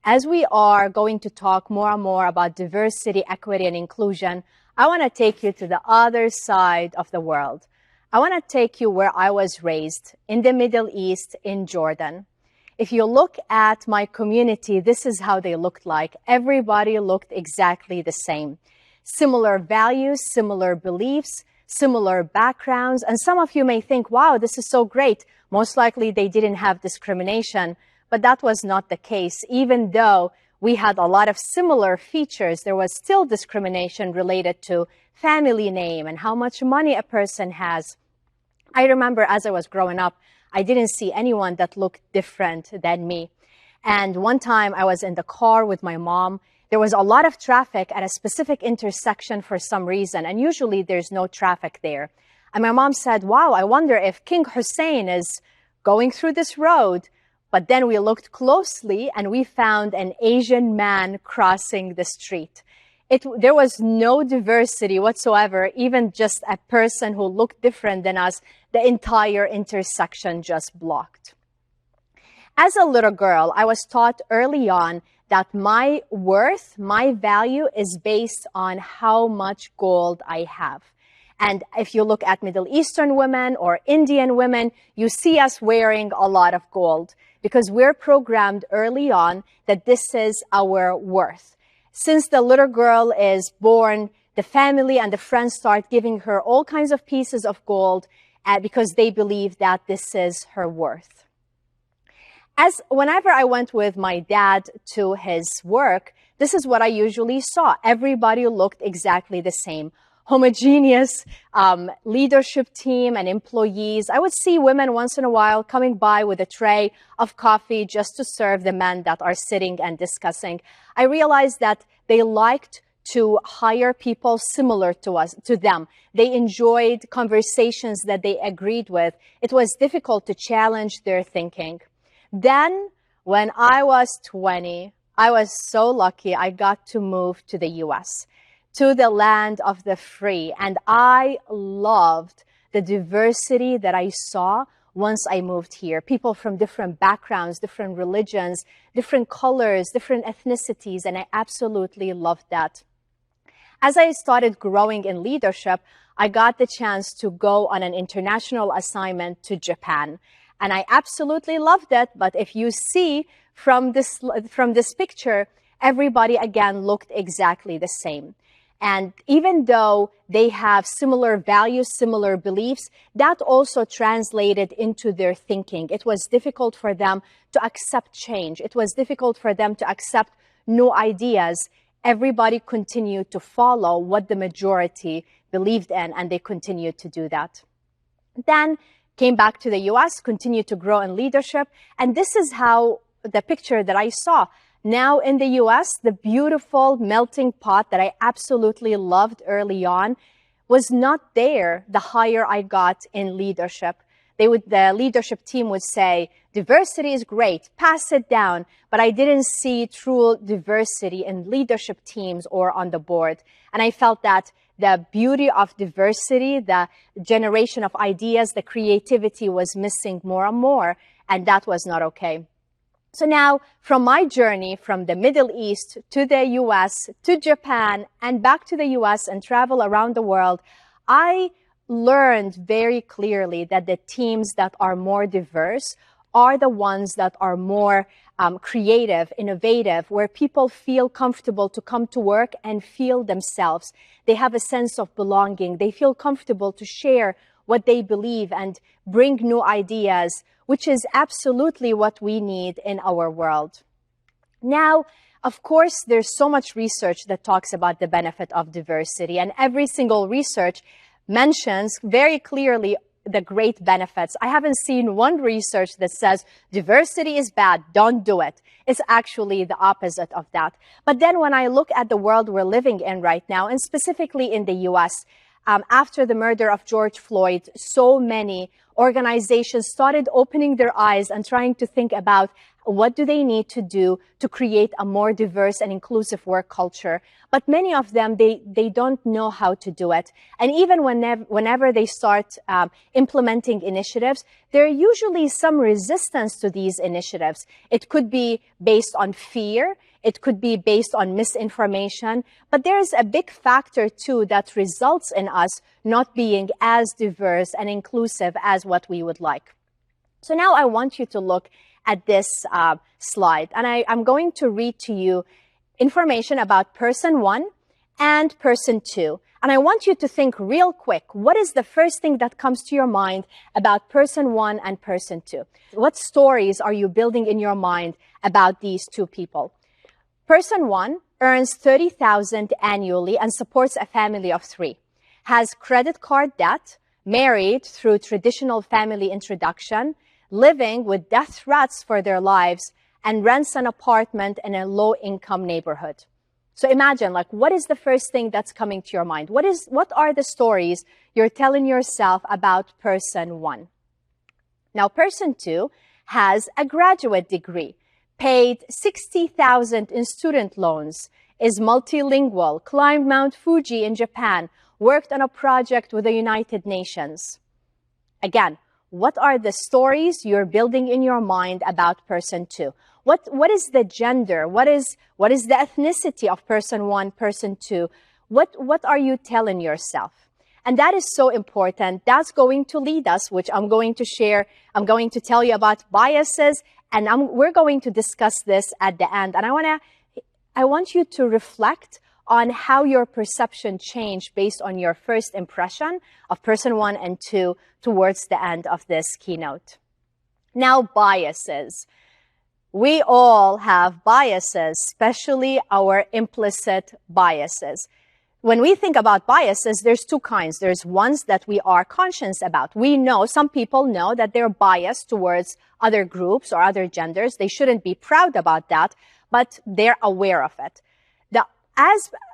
As we are going to talk more and more about diversity, equity, and inclusion, I want to take you to the other side of the world. I want to take you where I was raised, in the Middle East, in Jordan. If you look at my community, this is how they looked like. Everybody looked exactly the same. Similar values, similar beliefs, similar backgrounds. And some of you may think, wow, this is so great. Most likely they didn't have discrimination. But that was not the case. Even though we had a lot of similar features, there was still discrimination related to family name and how much money a person has. I remember as I was growing up, I didn't see anyone that looked different than me. And one time I was in the car with my mom. There was a lot of traffic at a specific intersection for some reason, and usually there's no traffic there. And my mom said, wow, I wonder if King Hussein is going through this road. But then we looked closely and we found an Asian man crossing the street. There was no diversity whatsoever, even just a person who looked different than us. The entire intersection just blocked. As a little girl, I was taught early on that my worth, my value is based on how much gold I have. And if you look at Middle Eastern women or Indian women, you see us wearing a lot of gold because we're programmed early on that this is our worth. Since the little girl is born, the family and the friends start giving her all kinds of pieces of gold because they believe that this is her worth. Whenever I went with my dad to his work, this is what I usually saw. Everybody looked exactly the same. Homogeneous leadership team and employees. I would see women once in a while coming by with a tray of coffee just to serve the men that are sitting and discussing. I realized that they liked to hire people similar to them. They enjoyed conversations that they agreed with. It was difficult to challenge their thinking. Then, when I was 20, I was so lucky I got to move to the US, to the land of the free. And I loved the diversity that I saw once I moved here. People from different backgrounds, different religions, different colors, different ethnicities, and I absolutely loved that. As I started growing in leadership, I got the chance to go on an international assignment to Japan. And I absolutely loved it. But if you see from this picture, everybody again looked exactly the same. And even though they have similar values, similar beliefs, that also translated into their thinking. It was difficult for them to accept change. It was difficult for them to accept new ideas. Everybody continued to follow what the majority believed in, and they continued to do that. Then came back to the US, continued to grow in leadership, and this is how the picture that I saw. Now in the US, the beautiful melting pot that I absolutely loved early on was not there the higher I got in leadership. The leadership team would say, diversity is great, pass it down. But I didn't see true diversity in leadership teams or on the board. And I felt that the beauty of diversity, the generation of ideas, the creativity was missing more and more. And that was not okay. So now, from my journey from the Middle East to the US, to Japan, and back to the US and travel around the world, I learned very clearly that the teams that are more diverse are the ones that are more creative, innovative, where people feel comfortable to come to work and feel themselves. They have a sense of belonging. They feel comfortable to share what they believe and bring new ideas, which is absolutely what we need in our world. Now, of course, there's so much research that talks about the benefit of diversity, and every single research mentions very clearly the great benefits. I haven't seen one research that says diversity is bad, don't do it. It's actually the opposite of that. But then when I look at the world we're living in right now, and specifically in the US, after the murder of George Floyd, so many organizations started opening their eyes and trying to think about What do they need to do to create a more diverse and inclusive work culture? But many of them, they don't know how to do it. And even whenever they start implementing initiatives, there are usually some resistance to these initiatives. It could be based on fear. It could be based on misinformation. But there's a big factor, too, that results in us not being as diverse and inclusive as what we would like. So now I want you to look at this slide, and I'm going to read to you information about person 1 and person 2. And I want you to think real quick, what is the first thing that comes to your mind about person 1 and person 2? What stories are you building in your mind about these two people? Person 1 earns $30,000 annually and supports a family of 3, has credit card debt, married through traditional family introduction, living with death threats for their lives, and rents an apartment in a low-income neighborhood. So imagine, like, what is the first thing that's coming to your mind? What are the stories you're telling yourself about person 1? Now, person 2 has a graduate degree, paid $60,000 in student loans, is multilingual, climbed Mount Fuji in Japan, worked on a project with the United Nations. Again, what are the stories you're building in your mind about person 2? What is the gender? What is the ethnicity of person 1, person 2? What are you telling yourself? And that is so important. That's going to lead us, which I'm going to share. I'm going to tell you about biases, and we're going to discuss this at the end. And I want you to reflect on how your perception changed based on your first impression of person 1 and 2 towards the end of this keynote. Now, biases. We all have biases, especially our implicit biases. When we think about biases, there's two kinds. There's ones that we are conscious about. We know, some people know that they're biased towards other groups or other genders. They shouldn't be proud about that, but they're aware of it.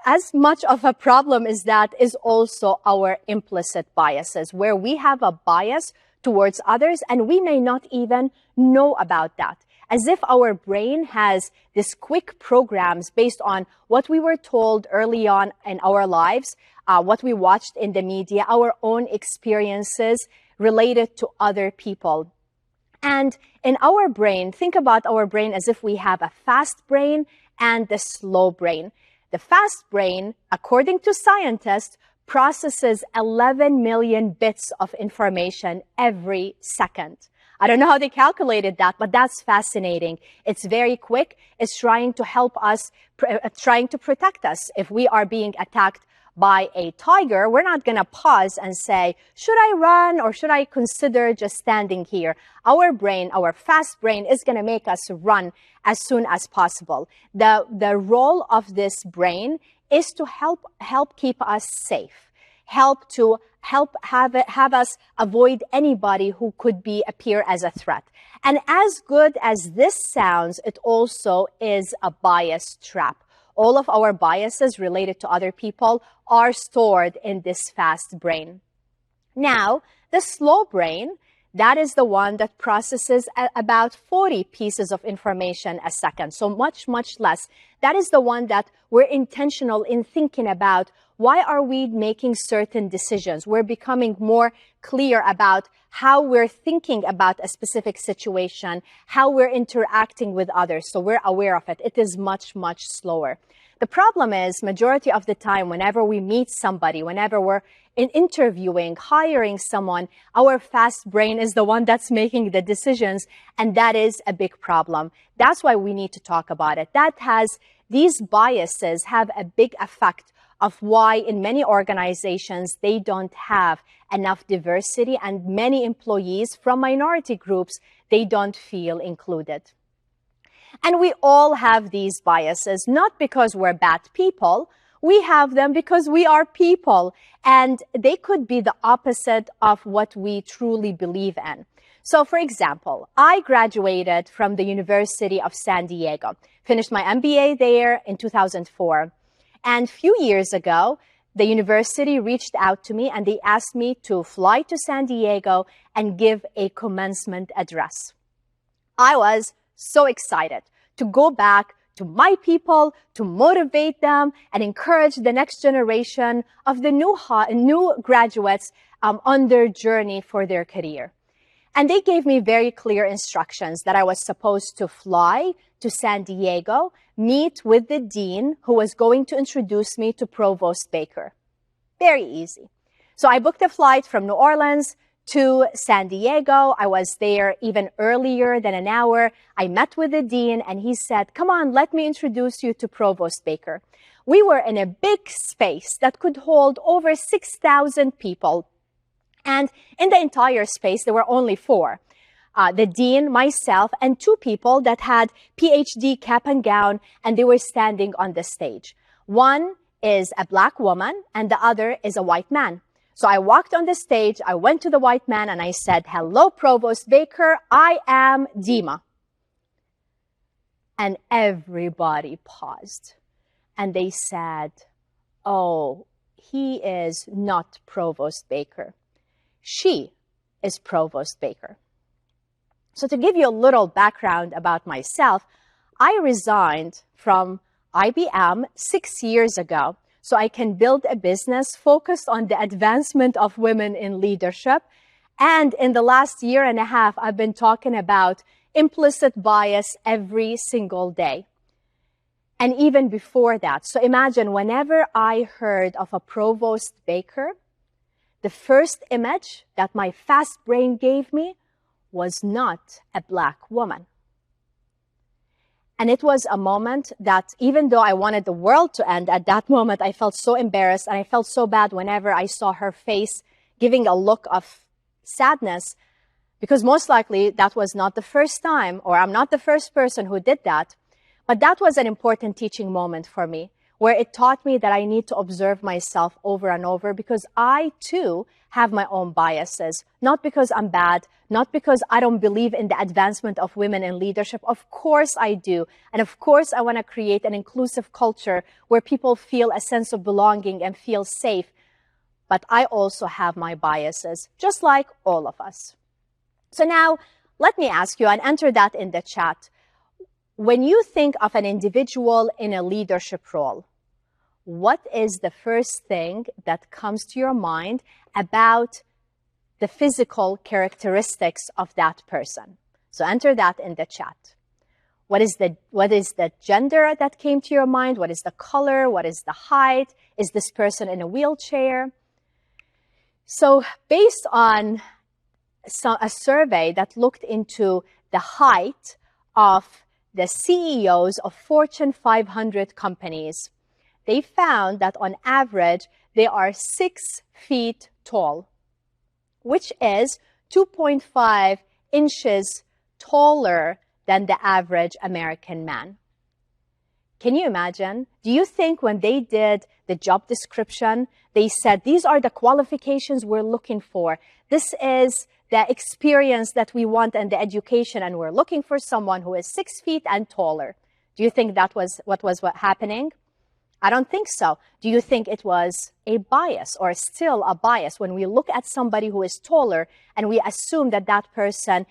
As much of a problem as that is also our implicit biases, where we have a bias towards others and we may not even know about that. As if our brain has these quick programs based on what we were told early on in our lives, what we watched in the media, our own experiences related to other people. And in our brain, think about our brain as if we have a fast brain and the slow brain. The fast brain, according to scientists, processes 11 million bits of information every second. I don't know how they calculated that, but that's fascinating. It's very quick. It's trying to help us, trying to protect us. If we are being attacked by a tiger, we're not going to pause and say, should I run or should I consider just standing here? Our brain, our fast brain, is going to make us run as soon as possible. The role of this brain is to help keep us safe, help have us avoid anybody who could appear as a threat. And as good as this sounds, it also is a bias trap. All of our biases related to other people are stored in this fast brain. Now, the slow brain, that is the one that processes about 40 pieces of information a second, so much, much less. That is the one that we're intentional in thinking about. Why are we making certain decisions? We're becoming more clear about how we're thinking about a specific situation, how we're interacting with others, so we're aware of it. It is much, much slower. The problem is, majority of the time, whenever we meet somebody, whenever we're interviewing, hiring someone, our fast brain is the one that's making the decisions, and that is a big problem. That's why we need to talk about it. These biases have a big effect of why in many organizations they don't have enough diversity, and many employees from minority groups, they don't feel included. And we all have these biases, not because we're bad people. We have them because we are people, and they could be the opposite of what we truly believe in. So, for example, I graduated from the University of San Diego, finished my MBA there in 2004. And a few years ago, the university reached out to me and they asked me to fly to San Diego and give a commencement address. I was so excited to go back to my people, to motivate them and encourage the next generation of the new graduates on their journey for their career. And they gave me very clear instructions that I was supposed to fly to San Diego, meet with the dean who was going to introduce me to Provost Baker. Very easy. So I booked a flight from New Orleans to San Diego. I was there even earlier than an hour. I met with the dean and he said, come on, let me introduce you to Provost Baker. We were in a big space that could hold over 6,000 people. And in the entire space, there were only 4. The dean, myself, and 2 people that had PhD cap and gown, and they were standing on the stage. One is a black woman, and the other is a white man. So I walked on the stage, I went to the white man, and I said, hello, Provost Baker, I am Dima. And everybody paused. And they said, oh, he is not Provost Baker. She is Provost Baker. So to give you a little background about myself, I resigned from IBM 6 years ago so I can build a business focused on the advancement of women in leadership. And in the last year and a half, I've been talking about implicit bias every single day. And even before that. So imagine whenever I heard of a Provost Baker, the first image that my fast brain gave me was not a black woman. And it was a moment that even though I wanted the world to end, at that moment I felt so embarrassed and I felt so bad whenever I saw her face giving a look of sadness, because most likely that was not the first time, or I'm not the first person who did that. But that was an important teaching moment for me, where it taught me that I need to observe myself over and over, because I too have my own biases, not because I'm bad, not because I don't believe in the advancement of women in leadership. Of course I do. And of course I want to create an inclusive culture where people feel a sense of belonging and feel safe. But I also have my biases, just like all of us. So now let me ask you, and enter that in the chat. When you think of an individual in a leadership role, what is the first thing that comes to your mind about the physical characteristics of that person? So enter that in the chat. What is the gender that came to your mind? What is the color? What is the height? Is this person in a wheelchair? So based on a survey that looked into the height of the CEOs of Fortune 500 companies, they found that on average, they are 6 feet tall, which is 2.5 inches taller than the average American man. Can you imagine? Do you think when they did the job description, they said, these are the qualifications we're looking for. This is the experience that we want and the education, and we're looking for someone who is 6 feet and taller. Do you think that was what was happening? I don't think so. Do you think it was a bias, or still a bias, when we look at somebody who is taller and we assume that that person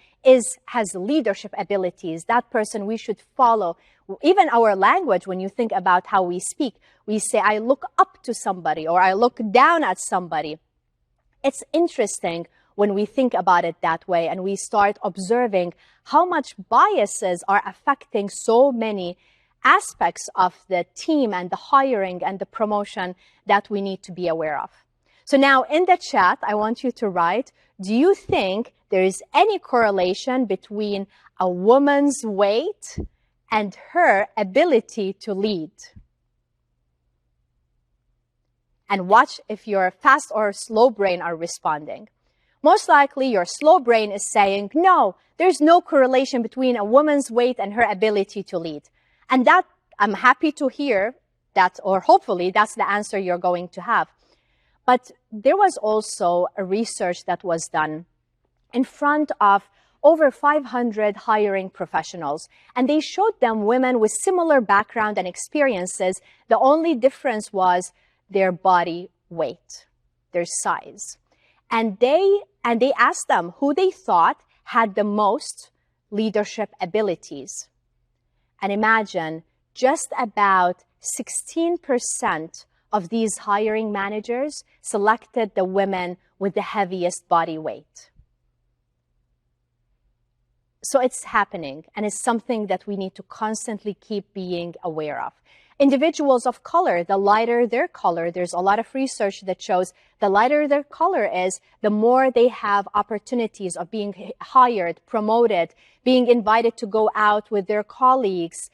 has leadership abilities, that person we should follow? Even our language, when you think about how we speak, we say, I look up to somebody, or I look down at somebody. It's interesting when we think about it that way and we start observing how much biases are affecting so many aspects of the team and the hiring and the promotion that we need to be aware of. So now in the chat, I want you to write, do you think there is any correlation between a woman's weight and her ability to lead? And watch if your fast or slow brain are responding. Most likely your slow brain is saying, no, there's no correlation between a woman's weight and her ability to lead. And that, I'm happy to hear that, or hopefully that's the answer you're going to have. But there was also a research that was done in front of over 500 hiring professionals. And they showed them women with similar background and experiences. The only difference was their body weight, their size. And they asked them who they thought had the most leadership abilities. And imagine just about 16% of these hiring managers selected the women with the heaviest body weight. So it's happening, and it's something that we need to constantly keep being aware of. Individuals of color, the lighter their color, there's a lot of research that shows the lighter their color is, the more they have opportunities of being hired, promoted, being invited to go out with their colleagues.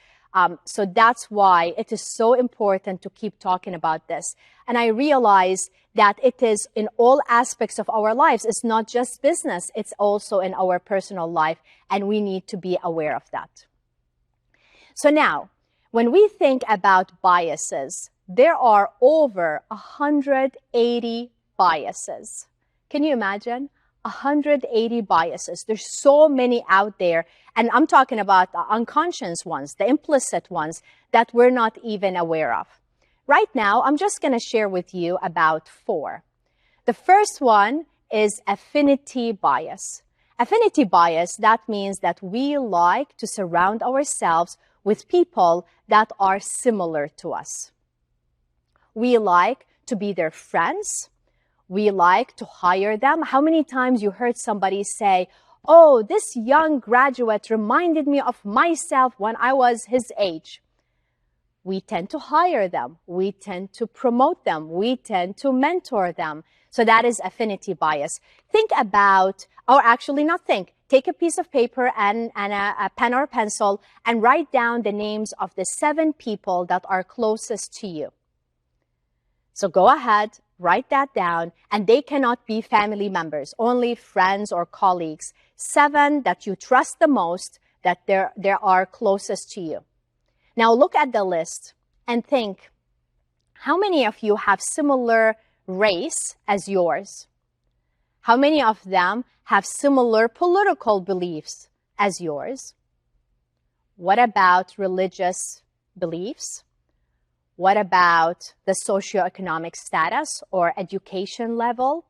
So that's why it is so important to keep talking about this. And I realize that it is in all aspects of our lives. It's not just business, it's also in our personal life, and we need to be aware of that. So now, when we think about biases, there are over 180 biases. Can you imagine? 180 biases. There's so many out there. And I'm talking about the unconscious ones, the implicit ones that we're not even aware of. Right now, I'm just going to share with you about 4. The first one is affinity bias. Affinity bias, that means that we like to surround ourselves with people that are similar to us. We like to be their friends. We like to hire them. How many times you heard somebody say, "Oh, this young graduate reminded me of myself when I was his age"? We tend to hire them. We tend to promote them. We tend to mentor them. So that is affinity bias. Think about, or actually not think, take a piece of paper and a pen or a pencil and write down the names of the 7 people that are closest to you. So go ahead, write that down, and they cannot be family members, only friends or colleagues. 7 that you trust the most, that they are closest to you. Now look at the list and think, how many of you have similar race as yours? How many of them have similar political beliefs as yours? What about religious beliefs? What about the socioeconomic status or education level?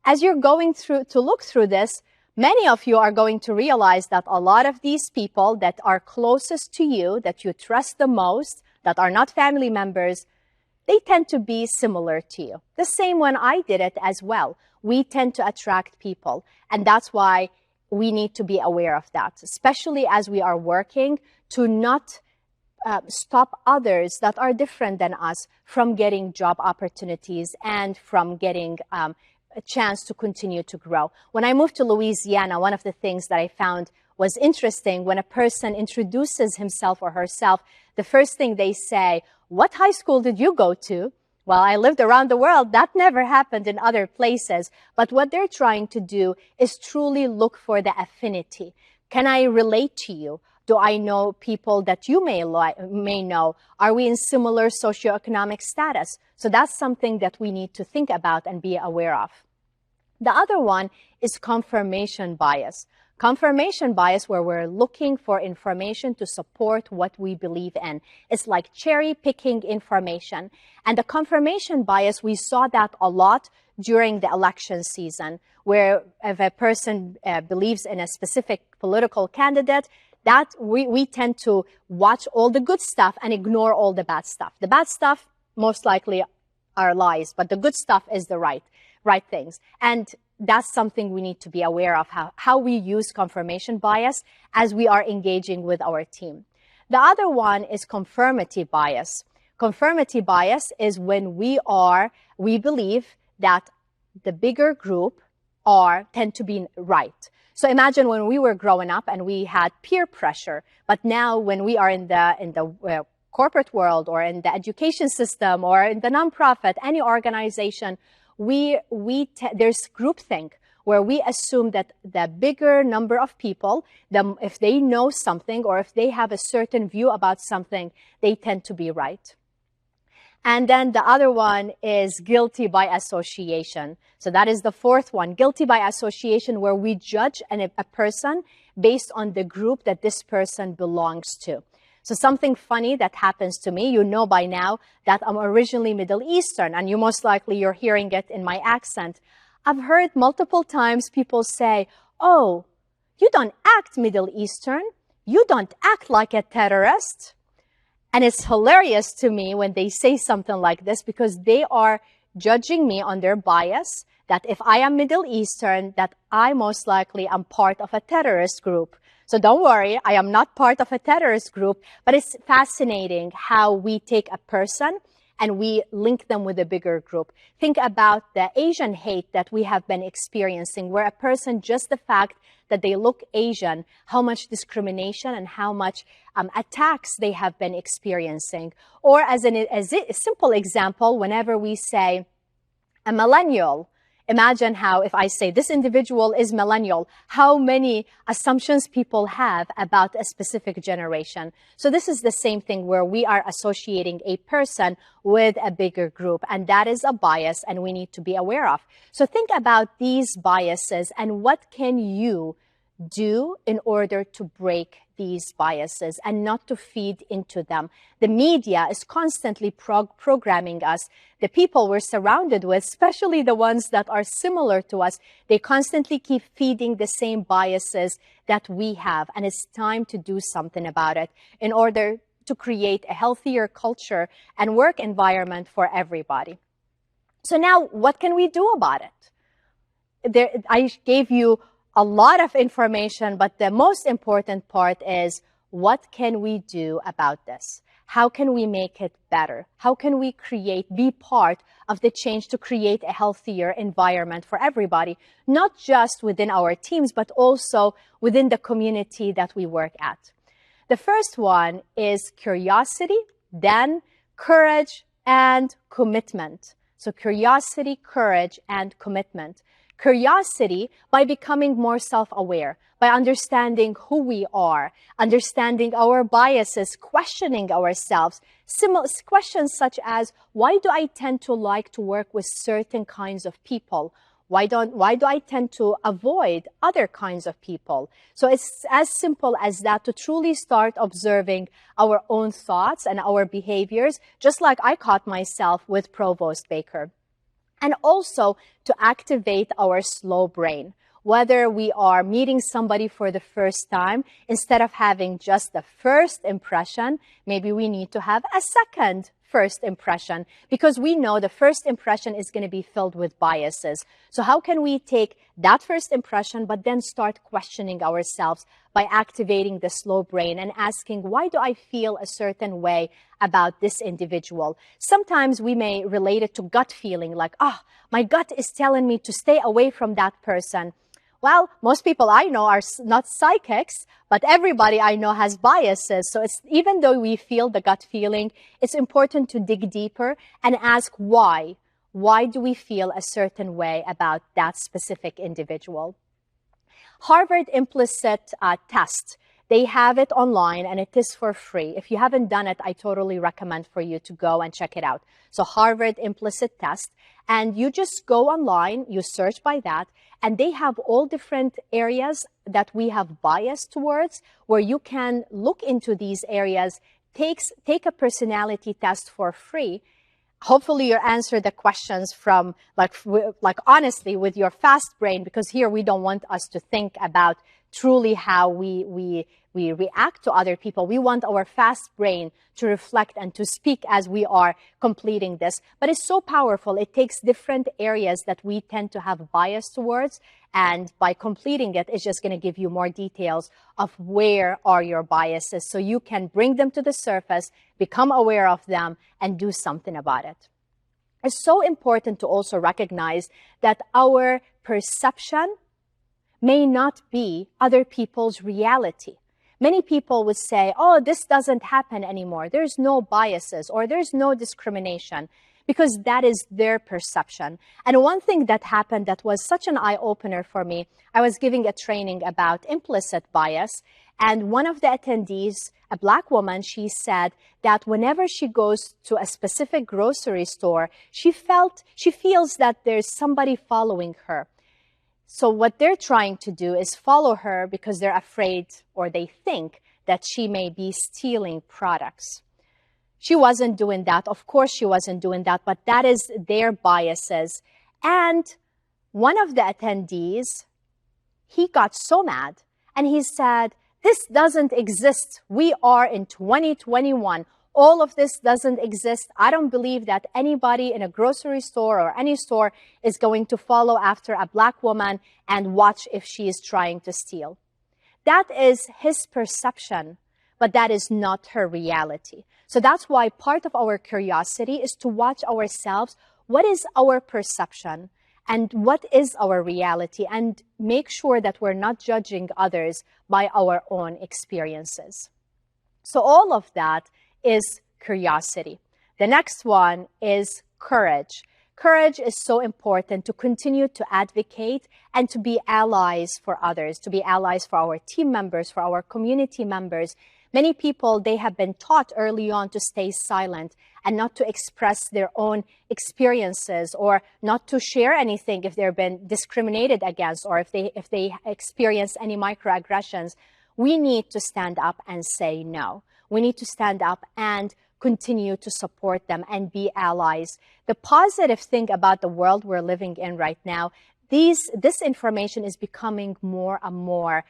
As you're going through to look through this, many of you are going to realize that a lot of these people that are closest to you, that you trust the most, that are not family members, they tend to be similar to you. The same when I did it as well. We tend to attract people, and that's why we need to be aware of that, especially as we are working to not stop others that are different than us from getting job opportunities and from getting a chance to continue to grow. When I moved to Louisiana, one of the things that I found was interesting, when a person introduces himself or herself, the first thing they say, "What high school did you go to?" Well, I lived around the world. That never happened in other places. But what they're trying to do is truly look for the affinity. Can I relate to you? Do I know people that you may know? Are we in similar socioeconomic status? So that's something that we need to think about and be aware of. The other one is confirmation bias. Confirmation bias, where we're looking for information to support what we believe in. It's like cherry picking information. And the confirmation bias, we saw that a lot during the election season, where if a person believes in a specific political candidate, that we tend to watch all the good stuff and ignore all the bad stuff. The bad stuff most likely are lies, but the good stuff is the right things. And that's something we need to be aware of, how we use confirmation bias as we are engaging with our team. The other one is conformity bias. Conformity bias is when we believe that the bigger group tend to be right. So imagine when we were growing up and we had peer pressure, but now when we are in the corporate world or in the education system or in the nonprofit, any organization, there's groupthink, where we assume that the bigger number of people, if they know something or if they have a certain view about something, they tend to be right. And then the other one is guilty by association. So that is the fourth one, guilty by association, where we judge a person based on the group that this person belongs to. So something funny that happens to me, you know by now that I'm originally Middle Eastern, and you're hearing it in my accent. I've heard multiple times people say, "Oh, you don't act Middle Eastern. You don't act like a terrorist. And it's hilarious to me when they say something like this, because they are judging me on their bias, that if I am Middle Eastern, that I most likely am part of a terrorist group. So don't worry, I am not part of a terrorist group, but it's fascinating how we take a person and we link them with a bigger group. Think about the Asian hate that we have been experiencing, where a person, just the fact that they look Asian, how much discrimination and how much attacks they have been experiencing. Or as a simple example, whenever we say a millennial, imagine how if I say this individual is millennial, how many assumptions people have about a specific generation. So this is the same thing where we are associating a person with a bigger group, and that is a bias and we need to be aware of. So think about these biases and what can you do in order to break these biases and not to feed into them. The media is constantly programming us. The people we're surrounded with, especially the ones that are similar to us, they constantly keep feeding the same biases that we have. And it's time to do something about it in order to create a healthier culture and work environment for everybody. So now, what can we do about it? I gave you a lot of information, but the most important part is, what can we do about this? How can we make it better? How can we be part of the change to create a healthier environment for everybody, not just within our teams, but also within the community that we work at? The first one is curiosity, then courage and commitment. So curiosity, courage, and commitment. Curiosity by becoming more self-aware, by understanding who we are, understanding our biases, questioning ourselves. Questions such as, why do I tend to like to work with certain kinds of people? Why do I tend to avoid other kinds of people? So it's as simple as that, to truly start observing our own thoughts and our behaviors, just like I caught myself with Provost Baker. And also to activate our slow brain. Whether we are meeting somebody for the first time, instead of having just the first impression, maybe we need to have a second first impression, because we know the first impression is going to be filled with biases. So how can we take that first impression, but then start questioning ourselves by activating the slow brain and asking, why do I feel a certain way about this individual? Sometimes we may relate it to gut feeling, like, my gut is telling me to stay away from that person. Well, most people I know are not psychics, but everybody I know has biases. So even though we feel the gut feeling, it's important to dig deeper and ask why. Why do we feel a certain way about that specific individual? Harvard Implicit Test. They have it online and it is for free. If you haven't done it, I totally recommend for you to go and check it out. So Harvard Implicit Test. And you just go online, you search by that, and they have all different areas that we have bias towards, where you can look into these areas, take a personality test for free. Hopefully you answer the questions from like honestly with your fast brain, because here we don't want us to think about truly how we react to other people. We want our fast brain to reflect and to speak as we are completing this. But it's so powerful. It takes different areas that we tend to have bias towards, and by completing it, it's just going to give you more details of where are your biases, so you can bring them to the surface, become aware of them, and do something about it. It's so important to also recognize that our perception may not be other people's reality. Many people would say, oh, this doesn't happen anymore. There's no biases or there's no discrimination, because that is their perception. And one thing that happened that was such an eye-opener for me, I was giving a training about implicit bias, and one of the attendees, a Black woman, she said that whenever she goes to a specific grocery store, she feels that there's somebody following her. So what they're trying to do is follow her because they're afraid, or they think that she may be stealing products. She wasn't doing that. Of course she wasn't doing that, but that is their biases. And one of the attendees, he got so mad And he said, this doesn't exist. We are in 2021. All of this doesn't exist. I don't believe that anybody in a grocery store or any store is going to follow after a black woman and watch if she is trying to steal. That is his perception, but that is not her reality. So that's why part of our curiosity is to watch ourselves. What is our perception? And what is our reality? And make sure that we're not judging others by our own experiences. So all of that is curiosity. The next one is courage. Courage is so important to continue to advocate and to be allies for others, to be allies for our team members, for our community members. Many people, they have been taught early on to stay silent and not to express their own experiences or not to share anything if they've been discriminated against or if they experience any microaggressions. We need to stand up and say no. We need to stand up and continue to support them and be allies. The positive thing about the world we're living in right now, this information is becoming more and more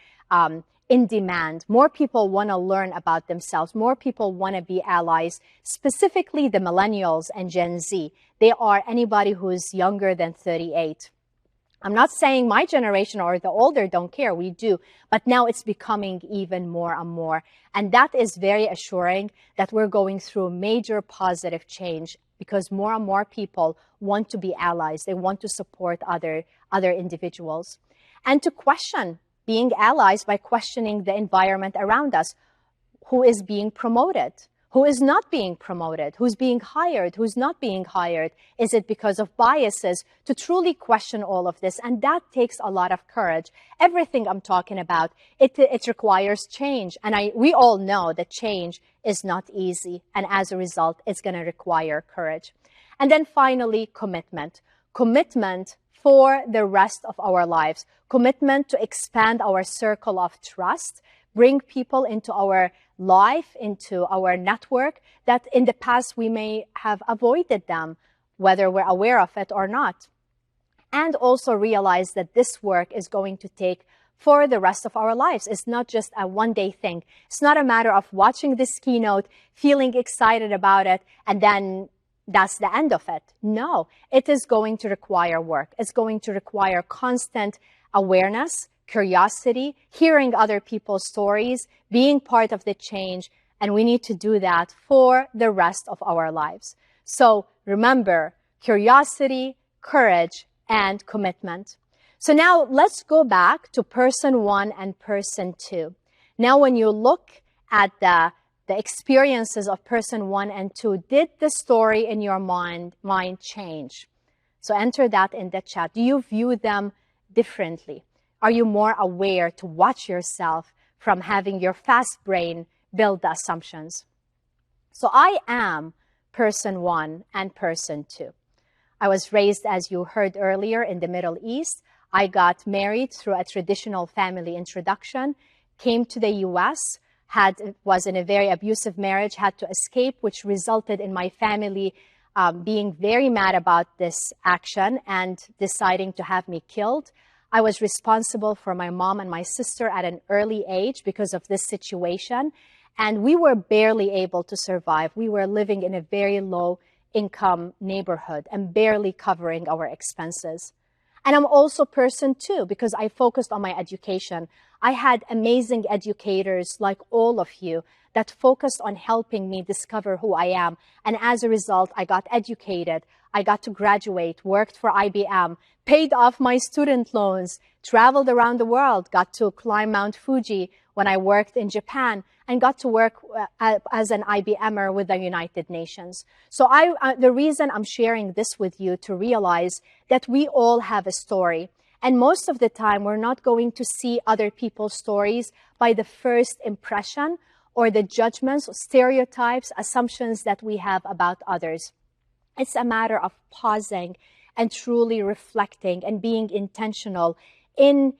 in demand. More people want to learn about themselves. More people want to be allies, specifically the millennials and Gen Z. They are anybody who's younger than 38. I'm not saying my generation or the older don't care, we do, but now it's becoming even more and more. And that is very assuring that we're going through major positive change because more and more people want to be allies. They want to support other individuals. And to question being allies by questioning the environment around us. Who is being promoted? Who is not being promoted? Who's being hired? Who's not being hired? Is it because of biases? To truly question all of this. And that takes a lot of courage. Everything I'm talking about, it requires change. And we all know that change is not easy. And as a result, it's going to require courage. And then finally, commitment. Commitment for the rest of our lives. Commitment to expand our circle of trust, bring people into our life, into our network that in the past we may have avoided them, whether we're aware of it or not. And also realize that this work is going to take for the rest of our lives. It's not just a one-day thing. It's not a matter of watching this keynote, feeling excited about it, and then that's the end of it. No, it is going to require work. It's going to require constant awareness, curiosity, hearing other people's stories, being part of the change, and we need to do that for the rest of our lives. So remember, curiosity, courage, and commitment. So now let's go back to person 1 and person 2. Now when you look at the experiences of person 1 and 2, did the story in your mind change? So enter that in the chat. Do you view them differently? Are you more aware to watch yourself from having your fast brain build the assumptions? So I am person 1 and person 2. I was raised, as you heard earlier, in the Middle East. I got married through a traditional family introduction, came to the US, was in a very abusive marriage, had to escape, which resulted in my family being very mad about this action and deciding to have me killed. I was responsible for my mom and my sister at an early age because of this situation, and we were barely able to survive. We were living in a very low-income neighborhood and barely covering our expenses. And I'm also person 2 because I focused on my education. I had amazing educators like all of you that focused on helping me discover who I am. And as a result, I got educated. I got to graduate, worked for IBM, paid off my student loans, traveled around the world, got to climb Mount Fuji when I worked in Japan, and got to work as an IBMer with the United Nations. So the reason I'm sharing this with you to realize that we all have a story. And most of the time, we're not going to see other people's stories by the first impression or the judgments, stereotypes, assumptions that we have about others. It's a matter of pausing and truly reflecting and being intentional in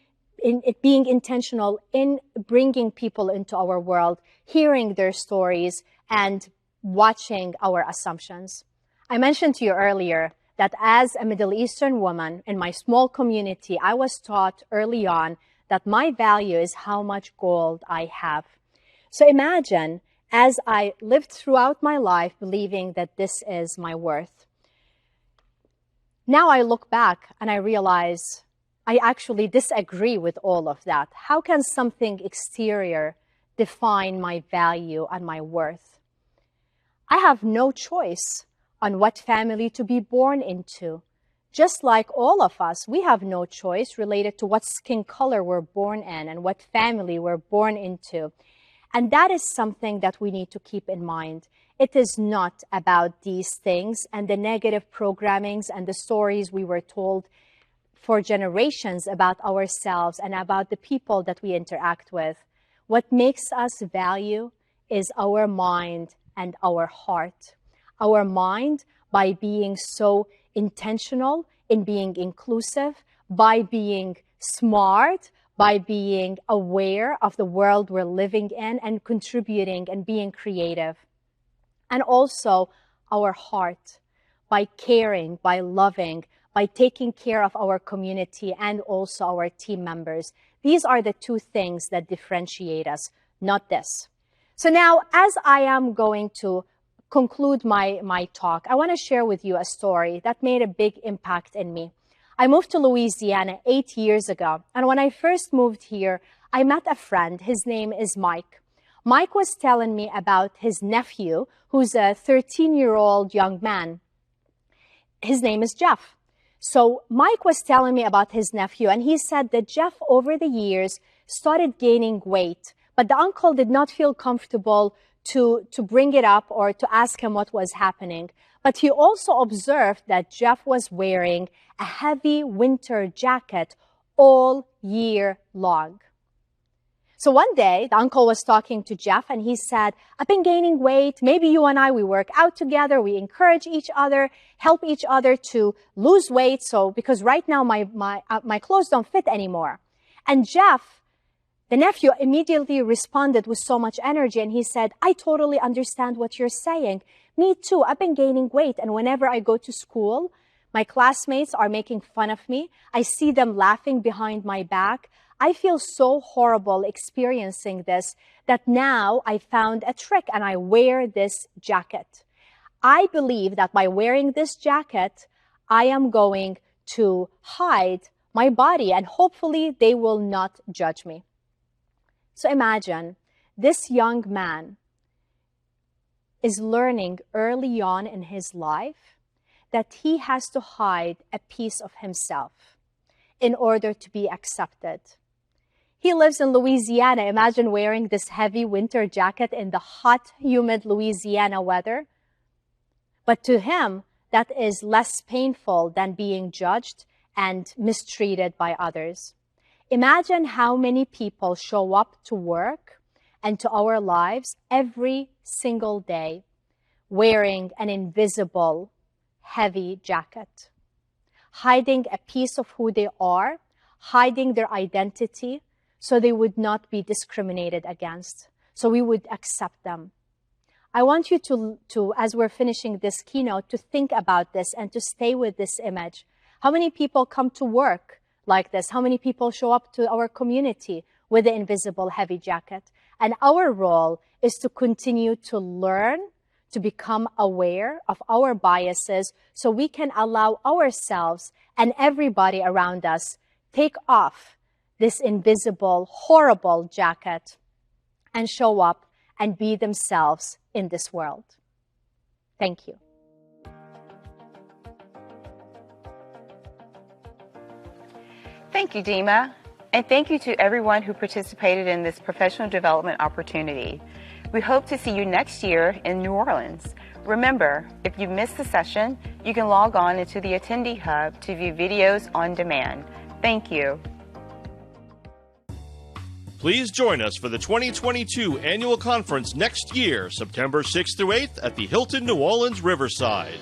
bringing people into our world, hearing their stories, and watching our assumptions. I mentioned to you earlier that as a Middle Eastern woman in my small community, I was taught early on that my value is how much gold I have. So imagine, as I lived throughout my life believing that this is my worth. Now I look back and I realize I actually disagree with all of that. How can something exterior define my value and my worth? I have no choice on what family to be born into. Just like all of us, we have no choice related to what skin color we're born in and what family we're born into. And that is something that we need to keep in mind. It is not about these things and the negative programmings and the stories we were told for generations about ourselves and about the people that we interact with. What makes us value is our mind and our heart. Our mind, by being so intentional in being inclusive, by being smart, by being aware of the world we're living in and contributing and being creative. And also our heart, by caring, by loving, by taking care of our community and also our team members. These are the two things that differentiate us, not this. So now, as I am going to conclude my talk, I want to share with you a story that made a big impact in me. I moved to Louisiana 8 years ago, and when I first moved here, I met a friend. His name is Mike. Mike was telling me about his nephew, who's a 13-year-old young man. His name is Jeff. So Mike was telling me about his nephew, and he said that Jeff, over the years, started gaining weight, but the uncle did not feel comfortable to bring it up or to ask him what was happening. But he also observed that Jeff was wearing a heavy winter jacket all year long. So one day, the uncle was talking to Jeff and he said, I've been gaining weight. Maybe you and I, we work out together. We encourage each other, help each other to lose weight. So, because right now my clothes don't fit anymore. And Jeff, the nephew, immediately responded with so much energy. And he said, I totally understand what you're saying. Me too. I've been gaining weight. And whenever I go to school, my classmates are making fun of me. I see them laughing behind my back. I feel so horrible experiencing this that now I found a trick and I wear this jacket. I believe that by wearing this jacket, I am going to hide my body and hopefully they will not judge me. So imagine this young man is learning early on in his life that he has to hide a piece of himself in order to be accepted. He lives in Louisiana. Imagine wearing this heavy winter jacket in the hot, humid Louisiana weather. But to him, that is less painful than being judged and mistreated by others. Imagine how many people show up to work and to our lives every single day wearing an invisible, heavy jacket, hiding a piece of who they are, hiding their identity, so they would not be discriminated against, so we would accept them. I want you to, as we're finishing this keynote, to think about this and to stay with this image. How many people come to work like this? How many people show up to our community with the invisible heavy jacket? And our role is to continue to learn, to become aware of our biases so we can allow ourselves and everybody around us take off this invisible, horrible jacket and show up and be themselves in this world. Thank you. Thank you, Dima. And thank you to everyone who participated in this professional development opportunity. We hope to see you next year in New Orleans. Remember, if you missed the session, you can log on into the Attendee Hub to view videos on demand. Thank you. Please join us for the 2022 annual conference next year, September 6th through 8th at the Hilton New Orleans Riverside.